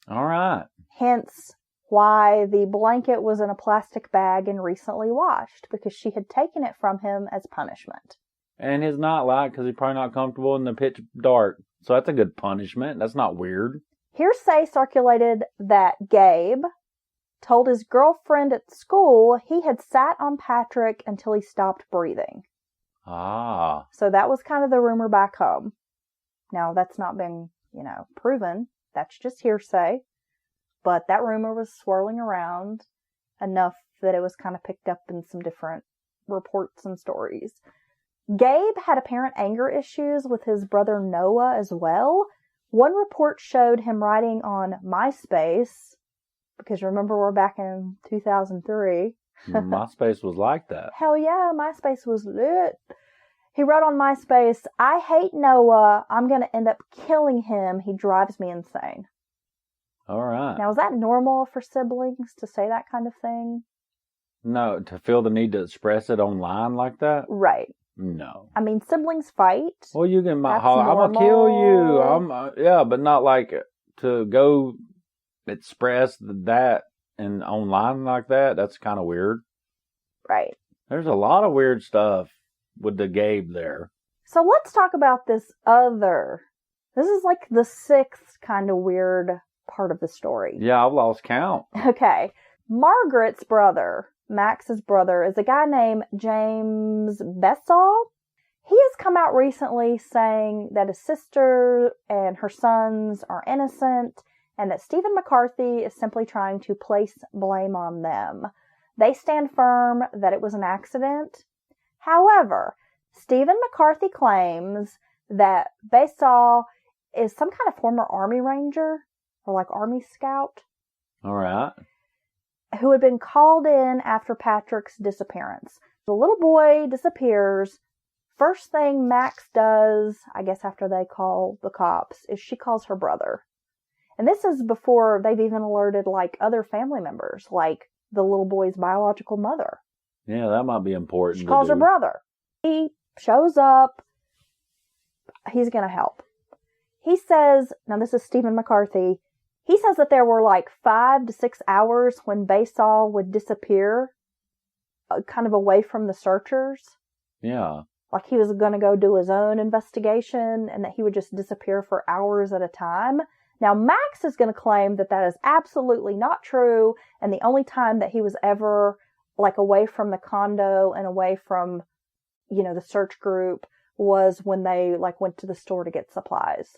All right. Hence why the blanket was in a plastic bag and recently washed, because she had taken it from him as punishment. And his nightlight, because he's probably not comfortable in the pitch dark. So that's a good punishment. That's not weird. Hearsay circulated that Gabe told his girlfriend at school he had sat on Patric until he stopped breathing. Ah. So that was kind of the rumor back home. Now, that's not been, proven. That's just hearsay. But that rumor was swirling around enough that it was kind of picked up in some different reports and stories. Gabe had apparent anger issues with his brother Noah as well. One report showed him writing on MySpace, because remember we're back in 2003. MySpace was like that. Hell yeah, MySpace was lit. He wrote on MySpace, "I hate Noah. I'm going to end up killing him. He drives me insane." All right. Now, is that normal for siblings to say that kind of thing? No, to feel the need to express it online like that? Right. No. I mean, siblings fight. Well, you can holler, "I'm going to kill you." Yeah, but not like to go express that and online like that. That's kind of weird. Right. There's a lot of weird stuff with the Gabe there. So let's talk about this other. This is like the sixth kind of weird part of the story. Yeah, I've lost count. Okay. Margaret's brother, Max's brother, is a guy named James Bessall. He has come out recently saying that his sister and her sons are innocent and that Stephen McCarthy is simply trying to place blame on them. They stand firm that it was an accident. However, Stephen McCarthy claims that Bessall is some kind of former Army Ranger or like Army Scout. All right. Who had been called in after Patric's disappearance. The little boy disappears. First thing Max does, I guess after they call the cops, is she calls her brother. And this is before they've even alerted like other family members, like the little boy's biological mother. Yeah, that might be important. She calls her brother. He shows up. He's going to help. He says, now this is Stephen McCarthy, he says that there were like 5 to 6 hours when Bessall would disappear, kind of away from the searchers. Yeah. Like he was going to go do his own investigation and that he would just disappear for hours at a time. Now, Max is going to claim that that is absolutely not true. And the only time that he was ever like away from the condo and away from, the search group was when they like went to the store to get supplies.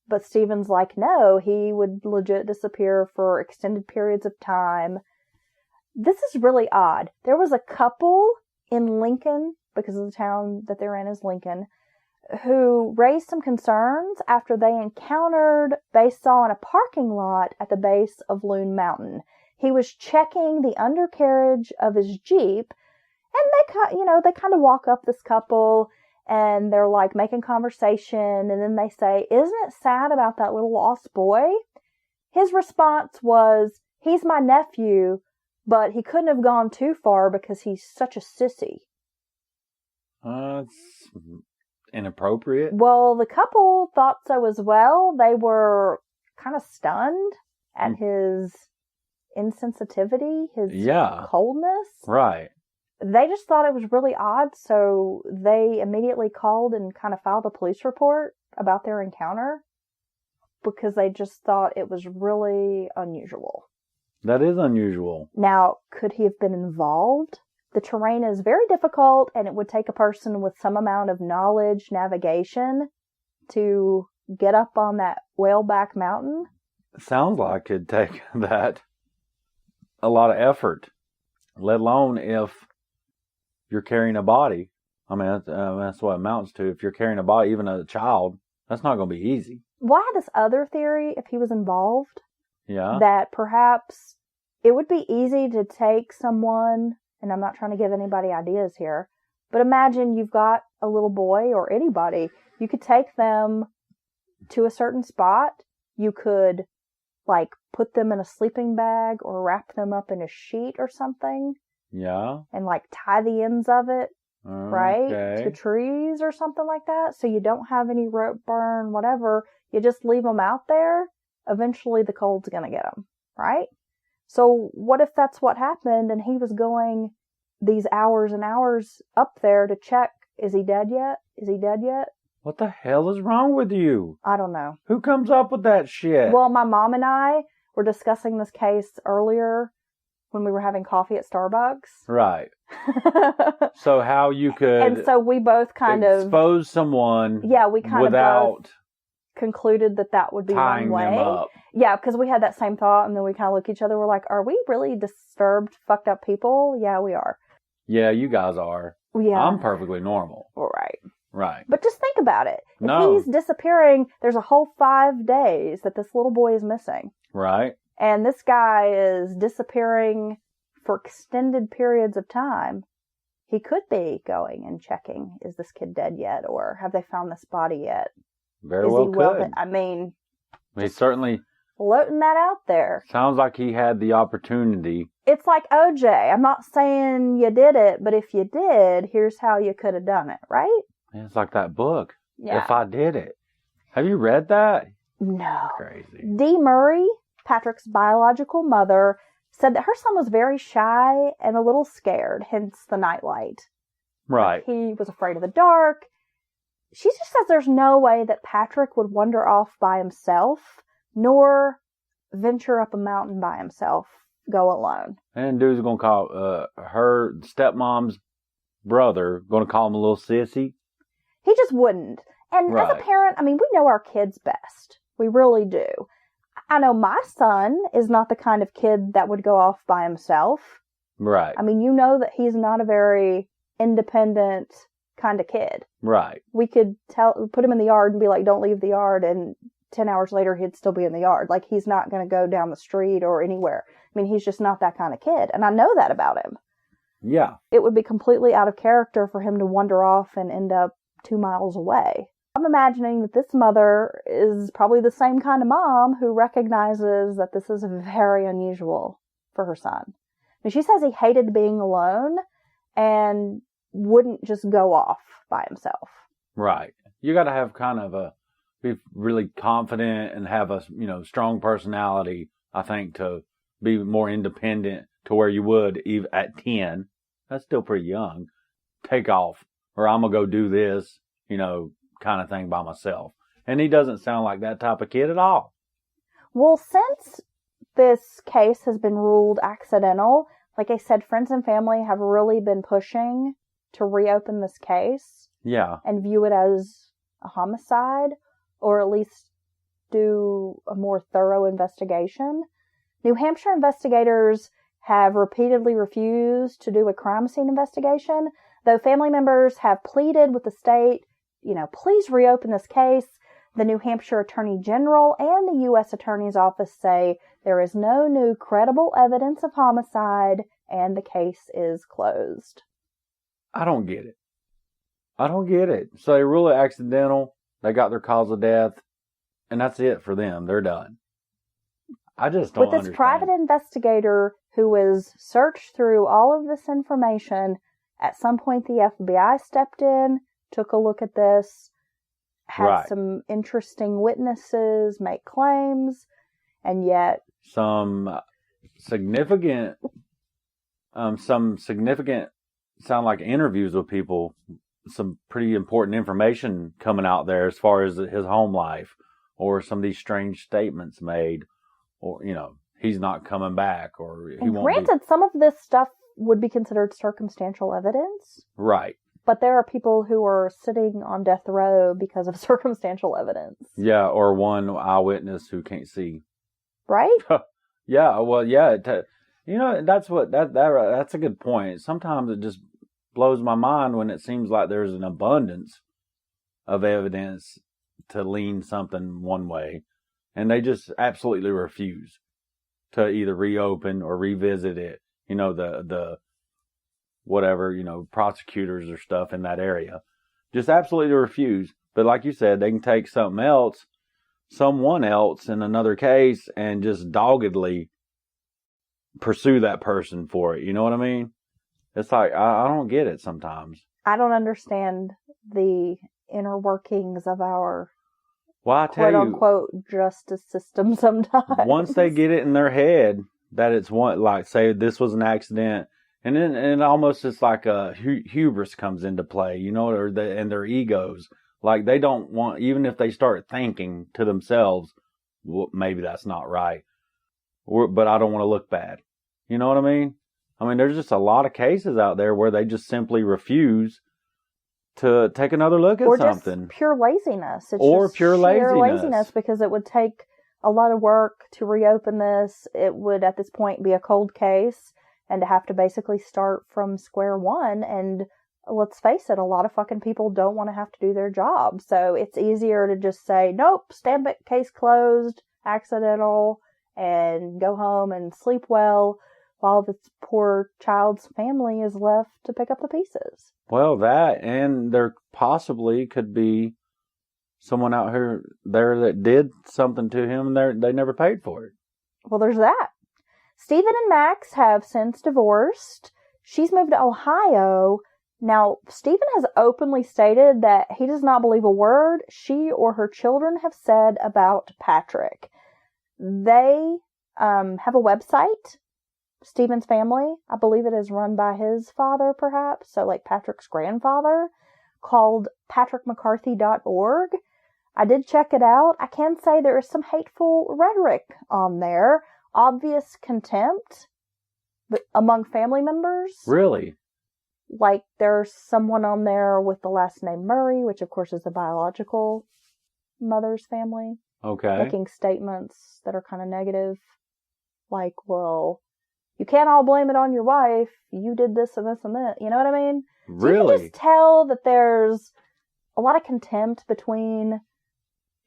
But Stephen's like, no, he would legit disappear for extended periods of time. This is really odd. There was a couple in Lincoln, because of the town that they're in is Lincoln, who raised some concerns after they encountered Bessall in a parking lot at the base of Loon Mountain. He was checking the undercarriage of his Jeep, and they kind of walk up this couple, and they're like making conversation, and then they say, "Isn't it sad about that little lost boy?" His response was, "He's my nephew, but he couldn't have gone too far because he's such a sissy." It's inappropriate. Well, the couple thought so as well. They were kind of stunned at his insensitivity, his coldness. Right. They just thought it was really odd, so they immediately called and kind of filed a police report about their encounter because they just thought it was really unusual. That is unusual. Now, could he have been involved? The terrain is very difficult, and it would take a person with some amount of knowledge, navigation, to get up on that Whaleback Mountain. Sounds like it'd take that a lot of effort, let alone if you're carrying a body. I mean, that's what it amounts to. If you're carrying a body, even a child, that's not going to be easy. Well, I had this other theory, if he was involved, yeah, that perhaps it would be easy to take someone, and I'm not trying to give anybody ideas here, but imagine you've got a little boy or anybody. You could take them to a certain spot. You could, like, put them in a sleeping bag or wrap them up in a sheet or something. Yeah. And, like, tie the ends of it, right, to trees or something like that. So you don't have any rope burn, whatever. You just leave them out there eventually the cold's going to get him, right? So what if that's what happened and he was going these hours and hours up there to check, is he dead yet? Is he dead yet? What the hell is wrong with you? I don't know. Who comes up with that shit? Well, my mom and I were discussing this case earlier when we were having coffee at Starbucks. Right. So how you could and so we both kind of expose someone we kind without of both concluded that would be tying one way. them up. Yeah, because we had that same thought, and then we kind of look at each other, we're like, are we really disturbed, fucked up people? Yeah, we are. Yeah, you guys are. Yeah. I'm perfectly normal. Right. Right. But just think about it. If No. he's disappearing, there's a whole 5 days that this little boy is missing. Right. And this guy is disappearing for extended periods of time. He could be going and checking, is this kid dead yet? Or have they found this body yet? Very well could. I mean, He certainly floating that out there. sounds like he had the opportunity. It's like OJ. I'm not saying you did it, but if you did, here's how you could have done it, right? It's like that book. Yeah. If I Did It. Have you read that? No. Crazy. Dee Murray, Patric's biological mother, said that her son was very shy and a little scared, hence the nightlight. Right. He was afraid of the dark. She just says there's no way that Patric would wander off by himself, nor venture up a mountain by himself, go alone. And dude's gonna call her stepmom's brother, gonna call him a little sissy. He just wouldn't. And as Right. a parent, I mean, we know our kids best. We really do. I know my son is not the kind of kid that would go off by himself. Right. I mean, you know that he's not a very independent kind of kid. Right. We could put him in the yard and be like, don't leave the yard, and 10 hours later he'd still be in the yard. Like, he's not going to go down the street or anywhere. I mean, he's just not that kind of kid. And I know that about him. Yeah. It would be completely out of character for him to wander off and end up 2 miles away. I'm imagining that this mother is probably the same kind of mom who recognizes that this is very unusual for her son. I mean, she says he hated being alone and wouldn't just go off by himself. Right. You got to have kind of be really confident and have a, strong personality, I think, to be more independent to where you would even at 10. That's still pretty young. Take off, or I'm going to go do this, kind of thing by myself. And he doesn't sound like that type of kid at all. Well, since this case has been ruled accidental, like I said, friends and family have really been pushing to reopen this case. Yeah. And view it as a homicide, or at least do a more thorough investigation. New Hampshire investigators have repeatedly refused to do a crime scene investigation, though family members have pleaded with the state, please reopen this case. The New Hampshire Attorney General and the U.S. Attorney's Office say there is no new credible evidence of homicide and the case is closed. I don't get it. So they rule it accidental. They got their cause of death, and that's it for them. They're done. I just don't understand. With this private investigator who has searched through all of this information, at some point the FBI stepped in, took a look at this, had some interesting witnesses make claims, and yet some significant sound like interviews with people, some pretty important information coming out there as far as his home life, or some of these strange statements made, or he's not coming back, or he won't. Granted, some of this stuff would be considered circumstantial evidence, right? But there are people who are sitting on death row because of circumstantial evidence. Yeah, or one eyewitness who can't see. Right? Yeah. Well, yeah. That's that's a good point. Sometimes it just blows my mind when it seems like there's an abundance of evidence to lean something one way, and they just absolutely refuse to either reopen or revisit it. The whatever, prosecutors or stuff in that area just absolutely refuse. But like you said, they can take someone else in another case and just doggedly pursue that person for it. You know what I mean? It's like, I don't get it sometimes. I don't understand the inner workings of our Well, I tell quote unquote justice system sometimes. Once they get it in their head that it's one, like say this was an accident, and then and almost it's like a hubris comes into play, you know, and their egos. Like they don't want, even if they start thinking to themselves, well, maybe that's not right, but I don't want to look bad. You know what I mean? I mean, there's just a lot of cases out there where they just simply refuse to take another look at something. Or just pure laziness. Or pure laziness. Because it would take a lot of work to reopen this. It would, at this point, be a cold case and to have to basically start from square one. And let's face it, a lot of fucking people don't want to have to do their job. So it's easier to just say, nope, stamp it, case closed, accidental, and go home and sleep well, while this poor child's family is left to pick up the pieces. Well, that, and there possibly could be someone out there that did something to him and they never paid for it. Well, there's that. Stephen and Max have since divorced. She's moved to Ohio. Now, Stephen has openly stated that he does not believe a word she or her children have said about Patric. They have a website, Stephen's family. I believe it is run by his father, perhaps, so like Patric's grandfather, called patricmccarthy.org. I did check it out. I can say there is some hateful rhetoric on there, obvious contempt among family members. Really? Like there's someone on there with the last name Murray, which of course is the biological mother's family. Okay. Making statements that are kind of negative. Like, well, you can't all blame it on your wife. You did this and this and that. You know what I mean? Really? So you can just tell that there's a lot of contempt between,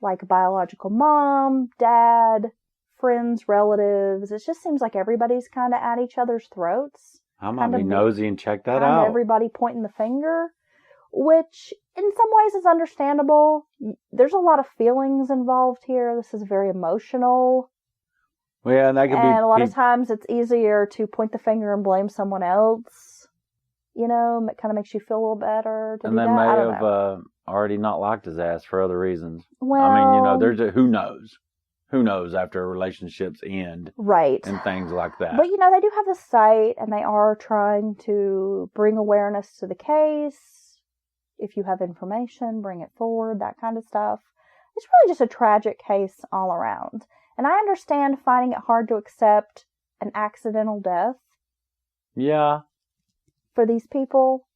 like, biological mom, dad, friends, relatives. It just seems like everybody's kind of at each other's throats. I might be nosy and check that out. out. Everybody pointing the finger, which in some ways is understandable. There's a lot of feelings involved here. This is very emotional. Well, yeah, and that could be. And a lot of times it's easier to point the finger and blame someone else. You know, it kind of makes you feel a little better. And they may have already not liked his ass for other reasons. Well, I mean, you know, who knows? Who knows after relationships end? Right. And things like that. But, you know, they do have this site and they are trying to bring awareness to the case. If you have information, bring it forward, that kind of stuff. It's really just a tragic case all around. And I understand finding it hard to accept an accidental death. Yeah. For these people.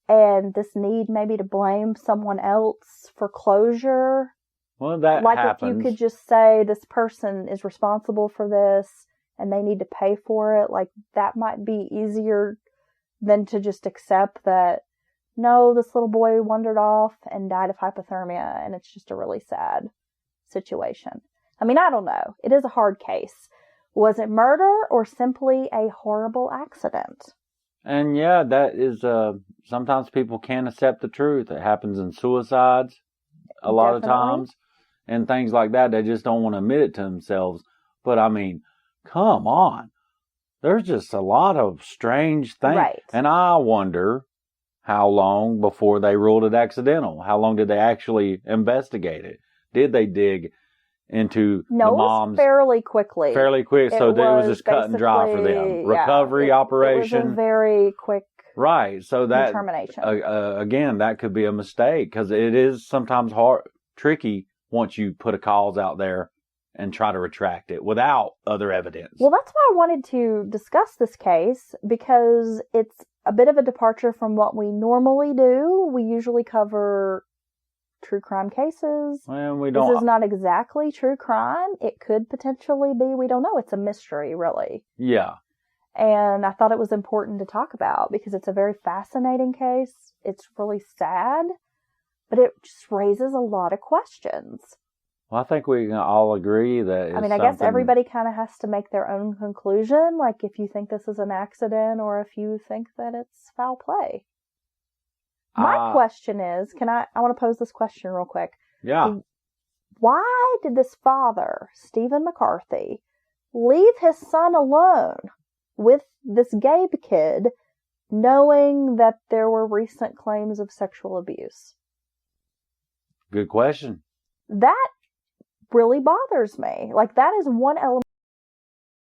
And this need maybe to blame someone else for closure. Well, that like happens. If you could just say this person is responsible for this and they need to pay for it, like that might be easier than to just accept that, no, this little boy wandered off and died of hypothermia and it's just a really sad situation. I mean, I don't know. It is a hard case. Was it murder or simply a horrible accident? And yeah, that is, sometimes people can't accept the truth. It happens in suicides a lot of times. And things like that, they just don't want to admit it to themselves. But I mean, come on. There's just a lot of strange things. Right. And I wonder how long before they ruled it accidental. How long did they actually investigate it? Did they dig into the mom's... No, fairly quickly. Fairly quick, so it was just cut and dry for them. Recovery operation. It was a very quick right. So that determination. Again, that could be a mistake because it is sometimes tricky once you put a cause out there and try to retract it without other evidence. Well, that's why I wanted to discuss this case, because it's a bit of a departure from what we normally do. We usually cover true crime cases. Well, we don't. This is not exactly true crime. It could potentially be. We don't know. It's a mystery, really. Yeah. And I thought it was important to talk about because it's a very fascinating case. It's really sad. But it just raises a lot of questions. Well, I think we can all agree that I guess everybody kind of has to make their own conclusion. Like if you think this is an accident or if you think that it's foul play. My question is, I want to pose this question real quick. Yeah. Why did this father, Stephen McCarthy, leave his son alone with this Gabe kid, knowing that there were recent claims of sexual abuse? Good question. that really bothers me. Like, that is one element